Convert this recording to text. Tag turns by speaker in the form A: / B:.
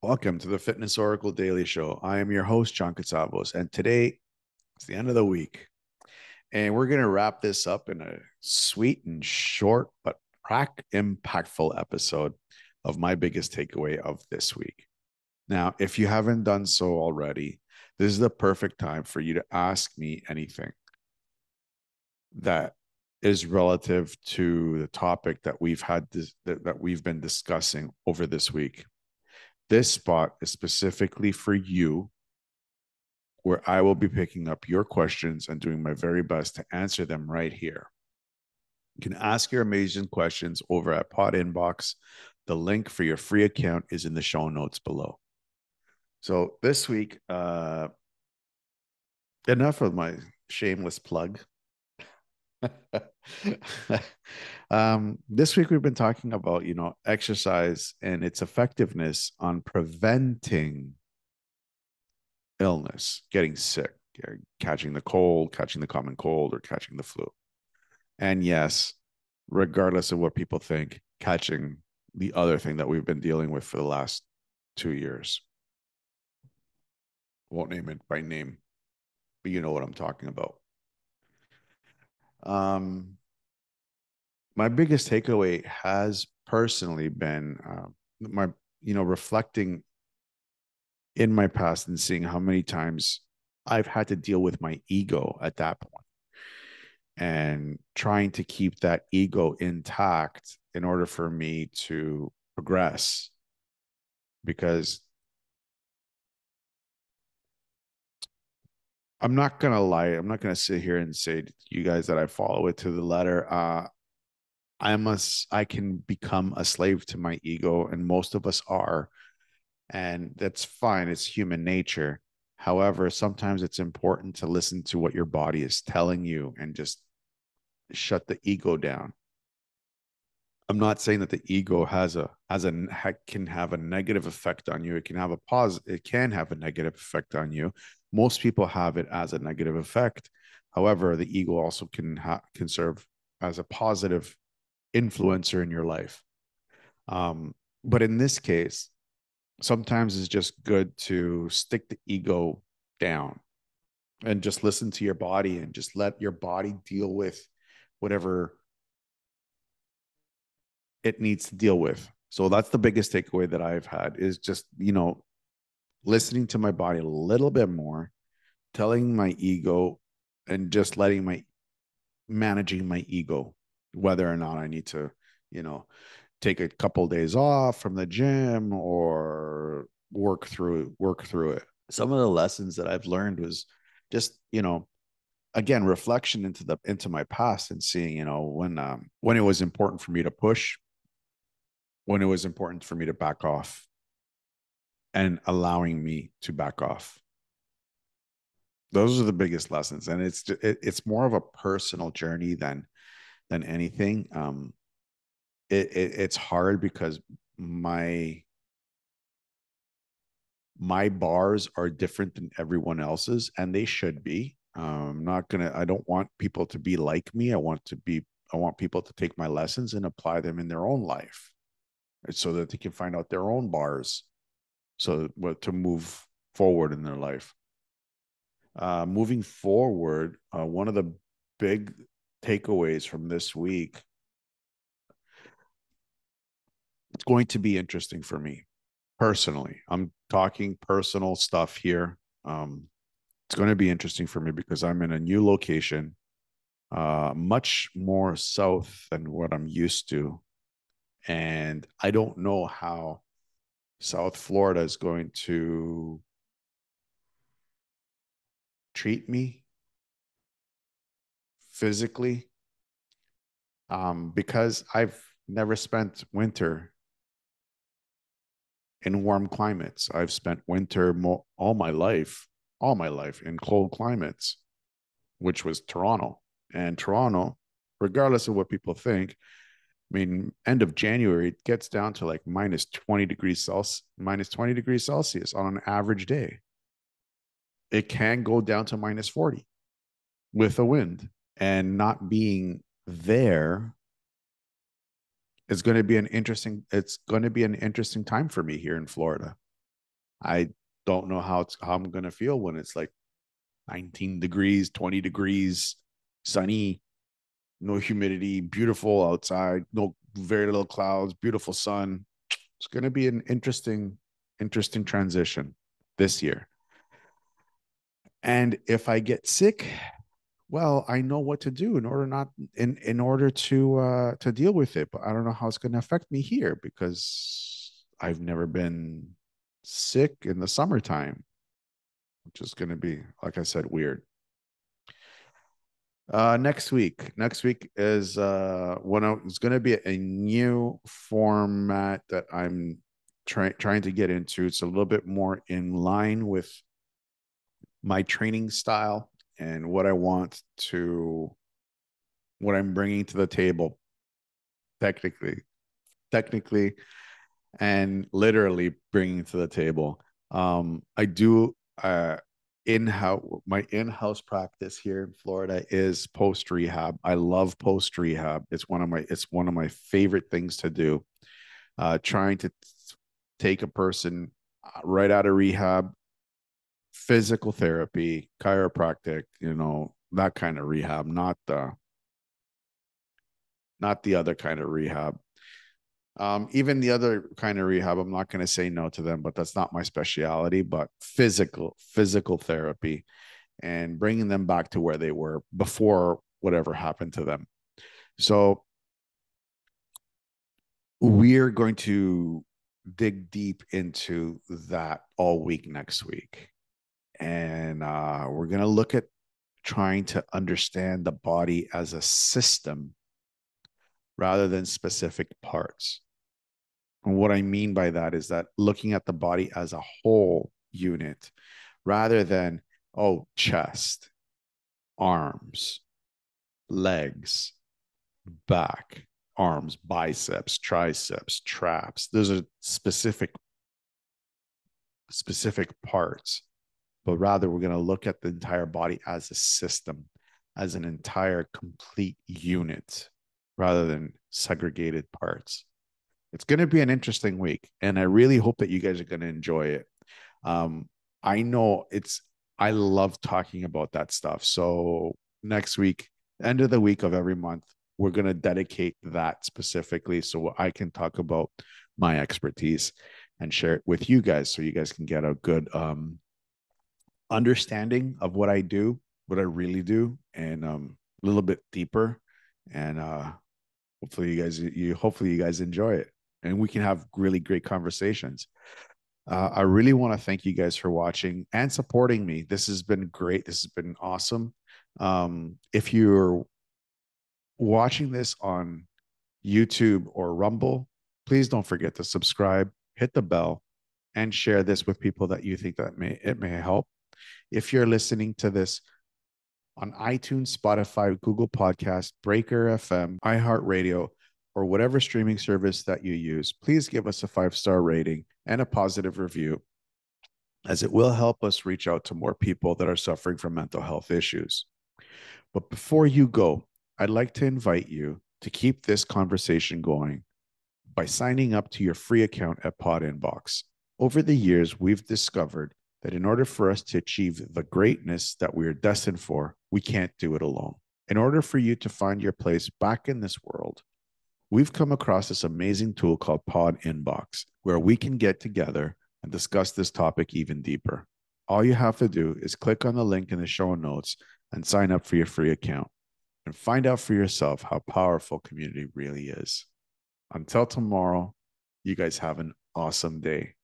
A: Welcome to the Fitness Oracle Daily Show. I am your host, John Katsavos, and today it's the end of the week. And we're going to wrap this up in a sweet and short but impactful episode of my biggest takeaway of this week. Now, if you haven't done so already, this is the perfect time for you to ask me anything that is relative to the topic that we've been discussing over this week. This spot is specifically for you, where I will be picking up your questions and doing my very best to answer them right here. You can ask your amazing questions over at PodInBox. The link for your free account is in the show notes below. So this week, enough of my shameless plug. This week we've been talking about, exercise and its effectiveness on preventing illness, getting sick, catching the cold, catching the common cold, or catching the flu. And yes, regardless of what people think, catching the other thing that we've been dealing with for the last 2 years. Won't name it by name, but you know what I'm talking about. My biggest takeaway has personally been reflecting in my past and seeing how many times I've had to deal with my ego at that point and trying to keep that ego intact in order for me to progress. Because I'm not going to lie, I'm not going to sit here and say to you guys that I follow it to the letter. I can become a slave to my ego, and most of us are, and that's fine. It's human nature. However, sometimes it's important to listen to what your body is telling you and just shut the ego down. I'm not saying that the ego can have a negative effect on you. It can have a negative effect on you. Most people have it as a negative effect. However, the ego also can serve as a positive influencer in your life. But in this case, sometimes it's just good to stick the ego down and just listen to your body and just let your body deal with whatever it needs to deal with. So that's the biggest takeaway that I've had is just, listening to my body a little bit more, telling my ego and just managing my ego, whether or not I need to, take a couple of days off from the gym or work through it. Some of the lessons that I've learned was just, again, reflection into my past and seeing, when it was important for me to push, when it was important for me to back off, and allowing me to back off. Those are the biggest lessons, and it's more of a personal journey than anything. It's hard because my bars are different than everyone else's, and they should be. I don't want people to be like me. I want people to take my lessons and apply them in their own life so that they can find out their own bars so to move forward in their life. Moving forward, one of the big takeaways from this week, it's going to be interesting for me personally. I'm talking personal stuff here. It's going to be interesting for me because I'm in a new location, much more south than what I'm used to. And I don't know how South Florida is going to treat me physically, because I've never spent winter in warm climates. I've spent winter all my life in cold climates, which was Toronto. And Toronto, regardless of what people think, I mean, end of January, it gets down to like minus 20 degrees Celsius on an average day. It can go down to minus 40 with a wind, and not being there is going to be an interesting time for me here in Florida. I don't know how I'm gonna feel when it's like 19 degrees, 20 degrees, sunny, no humidity, beautiful outside, no very little clouds, beautiful sun. It's gonna be an interesting transition this year. And if I get sick, well, I know what to do in order to deal with it, but I don't know how it's going to affect me here because I've never been sick in the summertime, which is going to be, like I said, weird. Next week is it's going to be a new format that I'm trying to get into. It's a little bit more in line with my training style and what I'm bringing to the table, technically, technically, and literally bringing to the table. I do in-house my in-house practice here in Florida is post rehab. I love post rehab. It's one of my favorite things to do. Trying to take a person right out of rehab, physical therapy, chiropractic, that kind of rehab, not the other kind of rehab. Even the other kind of rehab, I'm not going to say no to them, but that's not my specialty. But physical therapy, and bringing them back to where they were before whatever happened to them. So we're going to dig deep into that all week next week, and we're going to look at trying to understand the body as a system rather than specific parts. And what I mean by that is that looking at the body as a whole unit rather than, oh, chest, arms, legs, back, arms, biceps, triceps, traps. Those are specific parts, but rather we're going to look at the entire body as a system, as an entire complete unit rather than segregated parts. It's going to be an interesting week, and I really hope that you guys are going to enjoy it. Um, I know I love talking about that stuff. So next week, end of the week of every month, we're going to dedicate that specifically so I can talk about my expertise and share it with you guys so you guys can get a good understanding of what I do, what I really do, and a little bit deeper. And hopefully you guys enjoy it and we can have really great conversations. I really want to thank you guys for watching and supporting me. This has been great. This has been awesome. If you're watching this on YouTube or Rumble, please don't forget to subscribe, hit the bell, and share this with people that you think that it may help. If you're listening to this on iTunes, Spotify, Google Podcast, Breaker FM, iHeartRadio, or whatever streaming service that you use, please give us a 5-star rating and a positive review, as it will help us reach out to more people that are suffering from mental health issues. But before you go, I'd like to invite you to keep this conversation going by signing up to your free account at PodInBox. Over the years, we've discovered that in order for us to achieve the greatness that we are destined for, we can't do it alone. In order for you to find your place back in this world, we've come across this amazing tool called PodInBox, where we can get together and discuss this topic even deeper. All you have to do is click on the link in the show notes and sign up for your free account and find out for yourself how powerful community really is. Until tomorrow, you guys have an awesome day.